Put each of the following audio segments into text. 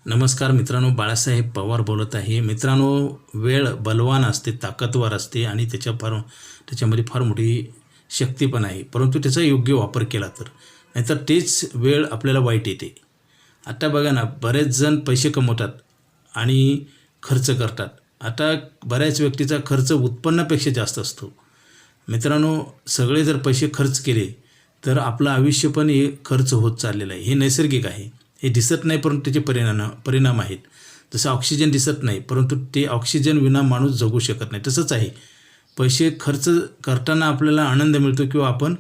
नमस्कार मित्रांनो, बाळासाहेब पवार बोलत आहे. मित्रांनो, वेळ बलवान असते, ताकदवर असते आणि त्याच्यामध्ये फार मोठी शक्ती पण आहे, परंतु त्याचा योग्य वापर केला तर. नाहीतर तेच वेळ आपल्याला वाईट येते. आता बघा ना, बरेच जण पैसे कमवतात आणि खर्च करतात. आता बऱ्याच व्यक्तीचा खर्च उत्पन्नापेक्षा जास्त असतो. मित्रांनो, सगळे जर पैसे खर्च केले तर आपलं आयुष्य पण हे खर्च होत चाललेलं आहे. हे नैसर्गिक आहे, हे दिसत नाही, परंतु त्याचे परिणाम आहेत. जसं ऑक्सिजन दिसत नाही, परंतु ते ऑक्सिजन विना माणूस जगू शकत नाही. तसंच आहे, पैसे खर्च करताना आपल्याला आनंद मिळतो किंवा आपण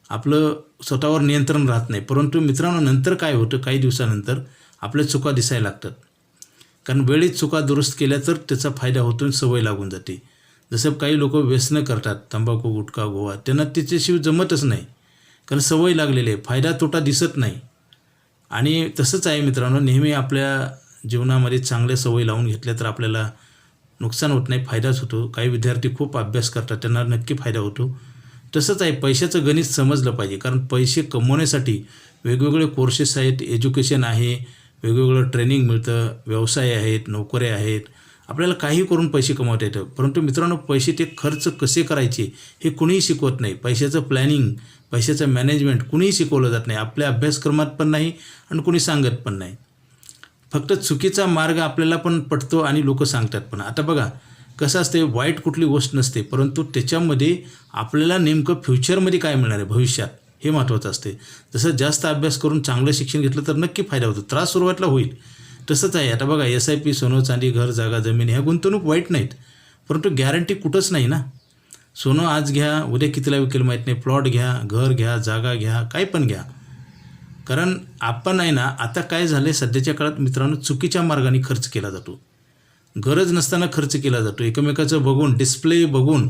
आपलं स्वतःवर नियंत्रण राहत नाही. परंतु मित्रांनो, नंतर काय होतं, काही दिवसानंतर आपल्या चुका दिसायला लागतात. कारण वेळेत चुका दुरुस्त केल्या तर त्याचा फायदा होतो आणि सवय लागून जाते. जसं काही लोक व्यसनं करतात, तंबाखू, गुटखा, गोवा, त्यांना त्याच्याशिवाय जमतच नाही, कारण सवय लागलेली आहे, फायदा तोटा दिसत नाही. आणि तसंच आहे मित्रांनो, नेहमी आपल्या जीवनामध्ये चांगल्या सवयी लावून घेतल्या तर आपल्याला नुकसान होत नाही, फायदाच होतो. काही विद्यार्थी खूप अभ्यास करतात, त्यांना नक्की फायदा होतो. तसंच आहे, पैशाचं गणित समजलं पाहिजे. कारण पैसे कमवण्यासाठी वेगवेगळे कोर्सेस आहेत, एज्युकेशन आहे, वेगवेगळं ट्रेनिंग मिळतं, व्यवसाय आहेत, नोकऱ्या आहेत. आपल्याला काही करून पैसे कमवता येतं. परंतु मित्रांनो, पैसे ते खर्च कसे करायचे हे कुणीही शिकवत नाही. पैशाचं प्लॅनिंग, पैशाचं मॅनेजमेंट कुणीही शिकवलं जात नाही. आपल्या अभ्यासक्रमात पण नाही आणि कुणी सांगत पण नाही. फक्त चुकीचा मार्ग आपल्याला पण पटतो आणि लोक सांगतात पण. आता बघा कसं असते, वाईट कुठली गोष्ट नसते, परंतु त्याच्यामध्ये आपल्याला नेमकं फ्युचरमध्ये काय मिळणार आहे, भविष्यात, हे महत्त्वाचं असते. जसं जास्त अभ्यास करून चांगलं शिक्षण घेतलं तर नक्की फायदा होतो. त्रास सुरुवातीला होईल. तसंच आहे. आता बघा, SIP, सोनं चांदी, घर जागा जमीन, ह्या गुंतवणूक वाईट नाहीत, परंतु गॅरंटी कुठंच नाही ना. सोनं आज घ्या, उद्या कितीला विकेल माहीत नाही. प्लॉट घ्या, घर घ्या, जागा घ्या, काही पण घ्या. कारण आपण आहे ना, आता काय झालं, सध्याच्या काळात मित्रांनो, चुकीच्या मार्गाने खर्च केला जातो. गरज नसताना खर्च केला जातो. एकमेकाचं बघून, डिस्प्ले बघून.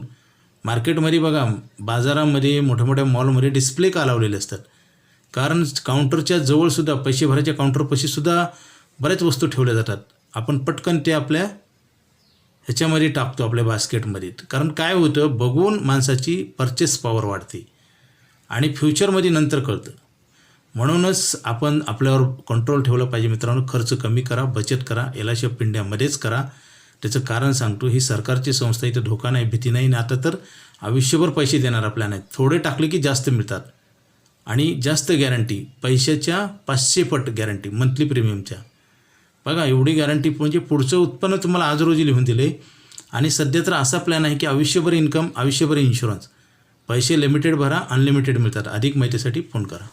मार्केटमध्ये बघा, बाजारामध्ये, मोठ्या मोठ्या मॉलमध्ये डिस्प्ले का लावलेले असतात, कारण काउंटरच्या जवळसुद्धा, पैसे भरायच्या काउंटरपाशीसुद्धा बऱ्याच वस्तू ठेवल्या जातात. आपण पटकन ते आपल्या ह्याच्यामध्ये टाकतो, आपल्या बास्केटमध्ये. कारण काय होतं, बघून माणसाची परचेस पॉवर वाढते आणि फ्युचरमध्ये नंतर कळतं. म्हणूनच आपण आपल्यावर कंट्रोल ठेवलं पाहिजे मित्रांनो. खर्च कमी करा, बचत करा, LIC ऑफ इंडियामध्येच करा. त्याचं कारण सांगतो, ही सरकारची संस्था, इथं धोका नाही, भीती नाही. आता तर आयुष्यभर पैसे देणार आपल्याला नाही. थोडे टाकले की जास्त मिळतात आणि जास्त गॅरंटी, पैशाच्या 500 पट गॅरंटी मंथली प्रीमियमच्या. बघा, एवढी गॅरंटी म्हणजे पुढचं उत्पन्न तुम्हाला आज रोजी लिहून दिले. आणि सध्या तर असा प्लॅन आहे की आयुष्यभर इन्कम, आयुष्यभर इन्शुरन्स. पैसे लिमिटेड भरा, अनलिमिटेड मिळतात. अधिक माहितीसाठी फोन करा.